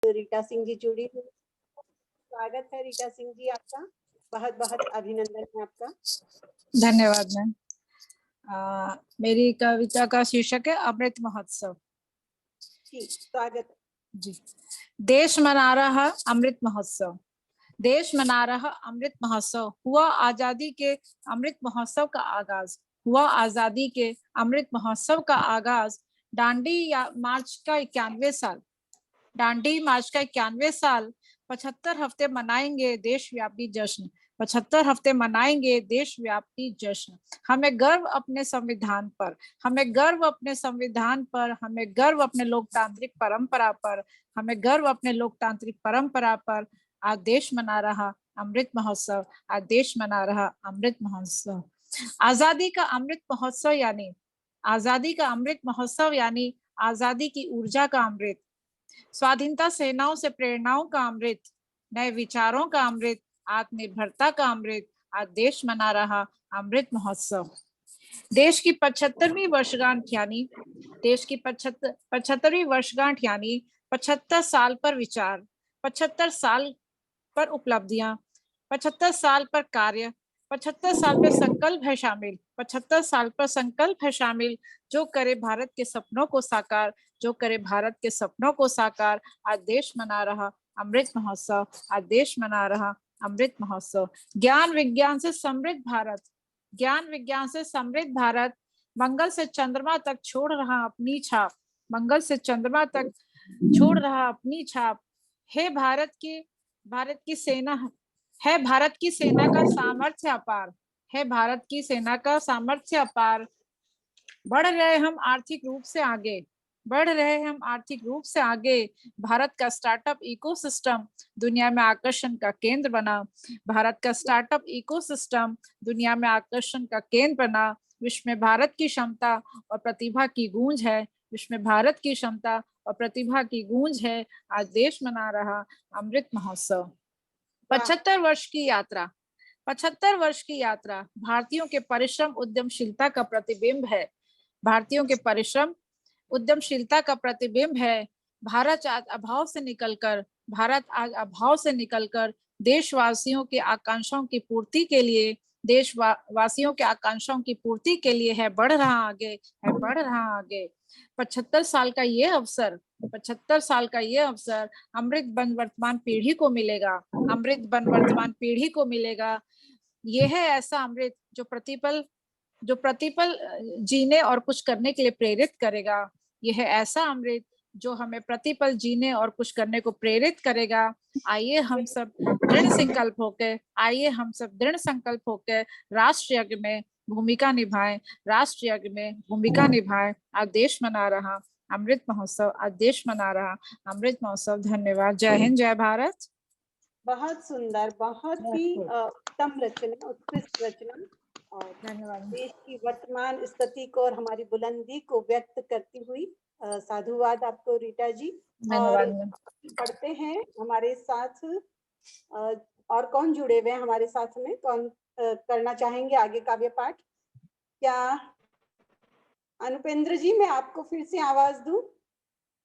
रीटा सिंह जी जुड़ी हुई। स्वागत है रीटा सिंह जी आपका, बहुत बहुत अभिनंदन है आपका। धन्यवाद मैम। मेरी कविता का शीर्षक है अमृत महोत्सव। जी स्वागत जी। देश मना रहा अमृत महोत्सव, देश मना रहा अमृत महोत्सव, हुआ आजादी के अमृत महोत्सव का आगाज, हुआ आजादी के अमृत महोत्सव का आगाज। दांडी मार्च का 91 साल, दांडी मार्च का 91 साल, 75 हफ्ते मनाएंगे देशव्यापी जश्न, 75 हफ्ते मनाएंगे देशव्यापी जश्न। हमें गर्व अपने संविधान पर, हमें गर्व अपने संविधान पर, हमें गर्व अपने लोकतांत्रिक परंपरा पर, हमें गर्व अपने लोकतांत्रिक परंपरा पर। आज देश मना रहा अमृत महोत्सव, आज देश मना रहा अमृत महोत्सव। आजादी का अमृत महोत्सव यानी, आजादी का अमृत महोत्सव यानी आजादी की ऊर्जा का अमृत, स्वाधीनता सेनाओं से प्रेरणाओं का अमृत, नए विचारों का अमृत, आत्मनिर्भरता का अमृत। आज देश मना रहा अमृत महोत्सव। देश की 75वीं वर्षगांठ यानी, देश की 75वीं वर्षगांठ यानी 75 साल पर विचार, 75 साल पर उपलब्धियां, 75 साल पर कार्य, 75 साल पर संकल्प है शामिल, 75 साल पर संकल्प है शामिल। जो करे भारत के सपनों को साकार, जो करे भारत के सपनों को साकार। आज देश मना रहा अमृत महोत्सव, आज देश मना रहा अमृत महोत्सव। ज्ञान विज्ञान से समृद्ध भारत, ज्ञान विज्ञान से समृद्ध भारत, मंगल से चंद्रमा तक छोड़ रहा अपनी छाप, मंगल से चंद्रमा तक छोड़ रहा अपनी छाप। हे भारत की सेना है, भारत की सेना का सामर्थ्य अपार, है भारत की सेना का सामर्थ्य अपार। बढ़ रहे हम आर्थिक रूप से आगे, बढ़ रहे हम आर्थिक रूप से आगे। भारत का स्टार्टअप इकोसिस्टम दुनिया में आकर्षण का केंद्र बना, भारत का स्टार्टअप इकोसिस्टम दुनिया में आकर्षण का केंद्र बना। विश्व में भारत की क्षमता और प्रतिभा की गूंज है, विश्व में भारत की क्षमता और प्रतिभा की गूंज है। आज देश मना रहा अमृत महोत्सव। 75 वर्ष की यात्रा, 75 वर्ष की यात्रा भारतीयों के परिश्रम उद्यमशीलता का प्रतिबिंब है, भारतीयों के परिश्रम उद्यमशीलता का प्रतिबिंब है। भारत आज अभाव से निकलकर, भारत आज अभाव से निकलकर देशवासियों की आकांक्षाओं की पूर्ति के लिए, देशवासियों के आकांक्षाओं की पूर्ति के लिए है बढ़ रहा आगे, है बढ़ रहा आगे। 75 साल का ये अवसर, 75 साल का ये अवसर अमृत बन वर्तमान पीढ़ी को मिलेगा, अमृत बन वर्तमान पीढ़ी को मिलेगा। ये है ऐसा अमृत जो प्रतिपल जीने और कुछ करने के लिए प्रेरित करेगा। यह है ऐसा अमृत जो हमें प्रतिपल जीने और कुछ करने को प्रेरित करेगा। आइए हम सब दृढ़ संकल्प होकर, आइए हम सब दृढ़ संकल्प होकर राष्ट्र यज्ञ में भूमिका निभाएं, राष्ट्र यज्ञ में भूमिका निभाएं। आज देश मना रहा अमृत महोत्सव, आज देश मना रहा अमृत महोत्सव। धन्यवाद। जय हिंद, जय भारत। बहुत सुंदर, बहुत ही उत्तम रचना, उत्कृष्ट रचना और धन्यवाद। देश की वर्तमान स्थिति को और हमारी बुलंदी को व्यक्त करती हुई साधुवाद आपको रीटा जी। और पढ़ते हैं हमारे साथ और कौन जुड़े हुए हैं हमारे साथ में, कौन करना चाहेंगे आगे काव्य पाठ? क्या अनुपेंद्र जी, मैं आपको फिर से आवाज दूं?